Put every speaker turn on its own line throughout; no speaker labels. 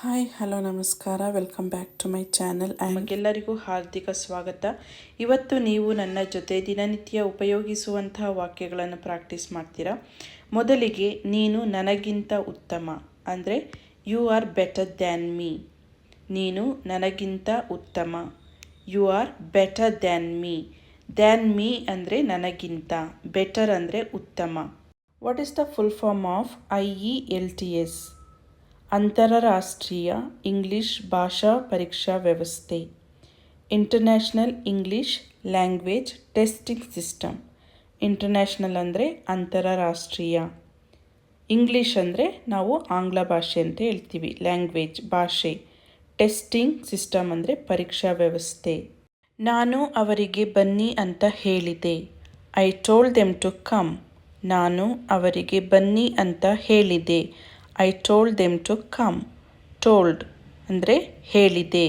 Hi hello ನಮಸ್ಕಾರ welcome back to my channel.
ನಿಮಗೆಲ್ಲರಿಗೂ ಹಾರ್ದಿಕ ಸ್ವಾಗತ. ಇವತ್ತು ನೀವು ನನ್ನ ಜೊತೆ ದಿನನಿತ್ಯ ಉಪಯೋಗಿಸುವಂತಹ ವಾಕ್ಯಗಳನ್ನು ಪ್ರಾಕ್ಟೀಸ್ ಮಾಡ್ತೀರಾ. ಮೊದಲಿಗೆ ನೀನು ನನಗಿಂತ ಉತ್ತಮ ಅಂದರೆ you are better than me. ನೀನು ನನಗಿಂತ ಉತ್ತಮ, you are better than me. Than me ಅಂದರೆ ನನಗಿಂತ, ಬೆಟರ್ ಅಂದರೆ ಉತ್ತಮ. What is the full form of IELTS? ಅಂತಾರಾಷ್ಟ್ರೀಯ ಇಂಗ್ಲಿಷ್ ಭಾಷಾ ಪರೀಕ್ಷಾ ವ್ಯವಸ್ಥೆ, international English language testing system. International ಅಂದರೆ ಅಂತಾರಾಷ್ಟ್ರೀಯ, ಇಂಗ್ಲಿಷ್ ಅಂದರೆ ನಾವು ಆಂಗ್ಲ ಭಾಷೆ ಅಂತ ಹೇಳ್ತೀವಿ, ಲ್ಯಾಂಗ್ವೇಜ್ ಭಾಷೆ, ಟೆಸ್ಟಿಂಗ್ ಸಿಸ್ಟಮ್ ಅಂದರೆ ಪರೀಕ್ಷಾ ವ್ಯವಸ್ಥೆ. ನಾನು ಅವರಿಗೆ ಬನ್ನಿ ಅಂತ ಹೇಳಿದೆ. I told them to come. ನಾನು ಅವರಿಗೆ ಬನ್ನಿ ಅಂತ ಹೇಳಿದೆ. I told them to come. Told ಅಂದರೆ ಹೇಳಿದೆ.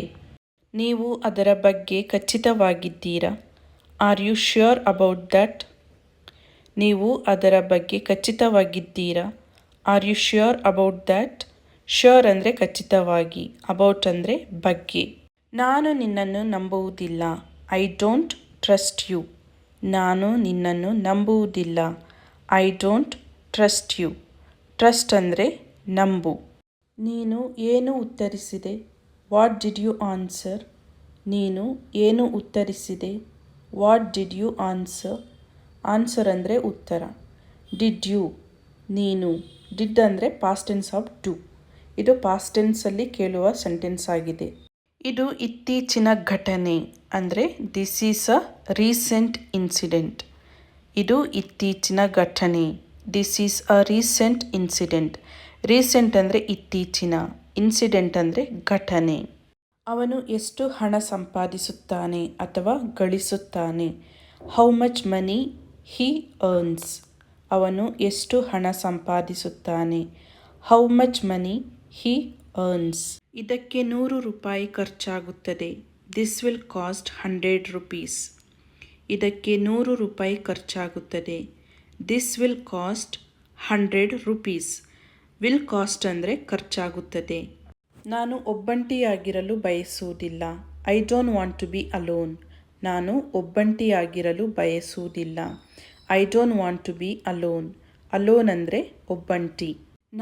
ನೀವು ಅದರ ಬಗ್ಗೆ ಖಚಿತವಾಗಿದ್ದೀರಾ? Are you sure about that? ನೀವು ಅದರ ಬಗ್ಗೆ ಖಚಿತವಾಗಿದ್ದೀರಾ? Are you sure about that? Sure ಅಂದರೆ ಖಚಿತವಾಗಿ, ಅಬೌಟ್ ಅಂದರೆ ಬಗ್ಗೆ. ನಾನು ನಿನ್ನನ್ನು ನಂಬುವುದಿಲ್ಲ. I don't trust you. ನಾನು ನಿನ್ನನ್ನು ನಂಬುವುದಿಲ್ಲ. I don't trust you. Trust ಅಂದರೆ ನಂಬು. ನೀನು ಏನು ಉತ್ತರಿಸಿದೆ? What did you answer? ನೀನು ಏನು ಉತ್ತರಿಸಿದೆ? What did you answer? Answer ಅಂದರೆ ಉತ್ತರ. ಡಿಡ್ ಯು ನೀನು. ಡಿಡ್ ಅಂದರೆ ಪಾಸ್ಟ್ ಟೆನ್ಸ್ ಆಫ್ ಡು. ಇದು ಪಾಸ್ಟ್ ಟೆನ್ಸಲ್ಲಿ ಕೇಳುವ ಸೆಂಟೆನ್ಸ್ ಆಗಿದೆ. ಇದು ಇತ್ತೀಚಿನ ಘಟನೆ ಅಂದರೆ this is a recent incident. ಇದು ಇತ್ತೀಚಿನ ಘಟನೆ. This is a recent incident. Recent ಅಂದರೆ ಇತ್ತೀಚಿನ, ಇನ್ಸಿಡೆಂಟ್ ಅಂದರೆ ಘಟನೆ. ಅವನು ಎಷ್ಟು ಹಣ ಸಂಪಾದಿಸುತ್ತಾನೆ ಅಥವಾ ಗಳಿಸುತ್ತಾನೆ? How much money he earns. ಅವನು ಎಷ್ಟು ಹಣ ಸಂಪಾದಿಸುತ್ತಾನೆ? How much money he earns. ಇದಕ್ಕೆ 100 ರೂಪಾಯಿ ಖರ್ಚಾಗುತ್ತದೆ. This will cost 100 rupees. ಇದಕ್ಕೆ 100 ರೂಪಾಯಿ ಖರ್ಚಾಗುತ್ತದೆ. This will cost 100 rupees. Will cost ಅಂದರೆ ಖರ್ಚಾಗುತ್ತದೆ. ನಾನು ಒಬ್ಬಂಟಿಯಾಗಿರಲು ಬಯಸುವುದಿಲ್ಲ. I don't want to be alone. ನಾನು ಒಬ್ಬಂಟಿಯಾಗಿರಲು ಬಯಸುವುದಿಲ್ಲ. I don't want to be alone. Alone ಅಂದರೆ ಒಬ್ಬಂಟಿ.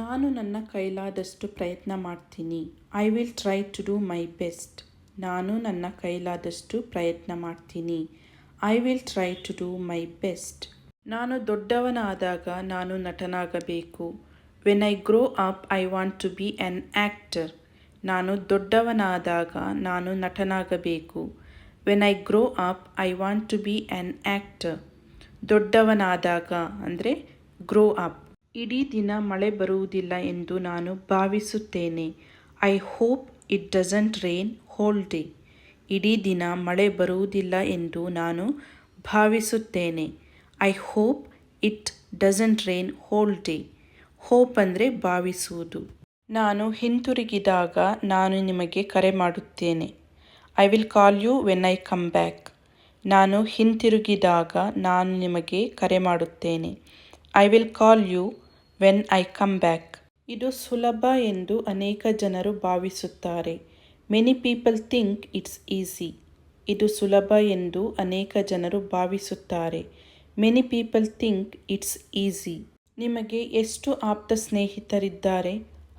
ನಾನು ನನ್ನ ಕೈಲಾದಷ್ಟು ಪ್ರಯತ್ನ ಮಾಡ್ತೀನಿ. I will try to do my best. ನಾನು ನನ್ನ ಕೈಲಾದಷ್ಟು ಪ್ರಯತ್ನ ಮಾಡ್ತೀನಿ. I will try to do my best. ನಾನು ದೊಡ್ಡವನಾದಾಗ ನಾನು ನಟನಾಗಬೇಕು. When I grow up I want to be an actor. ನಾನು ದೊಡ್ಡವನಾದಾಗ ನಾನು ನಟನಾಗಬೇಕು. When I grow up I want to be an actor. ದೊಡ್ಡವನಾದಾಗ ಅಂದರೆ ಗ್ರೋ ಅಪ್. ಇಡೀ ದಿನ ಮಳೆ ಬರುವುದಿಲ್ಲ ಎಂದು ನಾನು ಭಾವಿಸುತ್ತೇನೆ. I hope it doesn't rain whole day. ಇಡೀ ದಿನ ಮಳೆ ಬರುವುದಿಲ್ಲ ಎಂದು ನಾನು ಭಾವಿಸುತ್ತೇನೆ. I hope it doesn't rain whole day. Hope ಅಂದರೆ ಭಾವಿಸುವುದು. ನಾನು ಹಿಂತಿರುಗಿದಾಗ ನಾನು ನಿಮಗೆ ಕರೆ ಮಾಡುತ್ತೇನೆ. I will call you when I come back. ನಾನು ಹಿಂತಿರುಗಿದಾಗ ನಾನು ನಿಮಗೆ ಕರೆ ಮಾಡುತ್ತೇನೆ. I will call you when I come back. ಇದು ಸುಲಭ ಎಂದು ಅನೇಕ ಜನರು ಭಾವಿಸುತ್ತಾರೆ. Many people think it's easy. ಇದು ಸುಲಭ ಎಂದು ಅನೇಕ ಜನರು ಭಾವಿಸುತ್ತಾರೆ. Many people think it's easy. ನಿಮಗೆ ಎಷ್ಟು ಆಪ್ತ ಸ್ನೇಹಿತರಿದ್ದಾರೆ?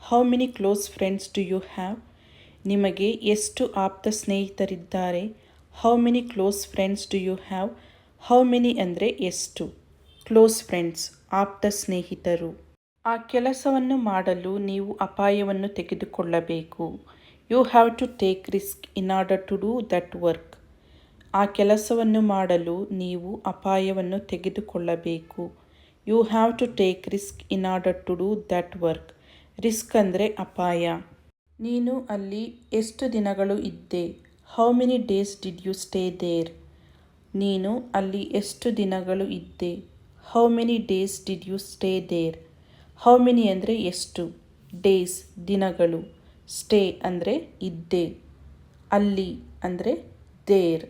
How many close friends do you have? ನಿಮಗೆ ಎಷ್ಟು ಆಪ್ತ ಸ್ನೇಹಿತರಿದ್ದಾರೆ? How many close friends do you have? How many ಅಂದರೆ ಎಷ್ಟು, ಕ್ಲೋಸ್ ಫ್ರೆಂಡ್ಸ್ ಆಪ್ತ ಸ್ನೇಹಿತರು. ಆ ಕೆಲಸವನ್ನು ಮಾಡಲು ನೀವು ಅಪಾಯವನ್ನು ತೆಗೆದುಕೊಳ್ಳಬೇಕು. You have to take risk in order to do that work. ಆ ಕೆಲಸವನ್ನು ಮಾಡಲು ನೀವು ಅಪಾಯವನ್ನು ತೆಗೆದುಕೊಳ್ಳಬೇಕು. You have to take risk in order to do that work. Risk ಅಂದರೆ ಅಪಾಯ. ನೀನು ಅಲ್ಲಿ ಎಷ್ಟು ದಿನಗಳು ಇದ್ದೆ? How many days did you stay there? ನೀನು ಅಲ್ಲಿ ಎಷ್ಟು ದಿನಗಳು ಇದ್ದೆ? How many days did you stay there? How many ಅಂದರೆ ಎಷ್ಟು, ಡೇಸ್ ದಿನಗಳು, ಸ್ಟೇ ಅಂದರೆ ಇದ್ದೆ, ಅಲ್ಲಿ ಅಂದರೆ ದೇರ್.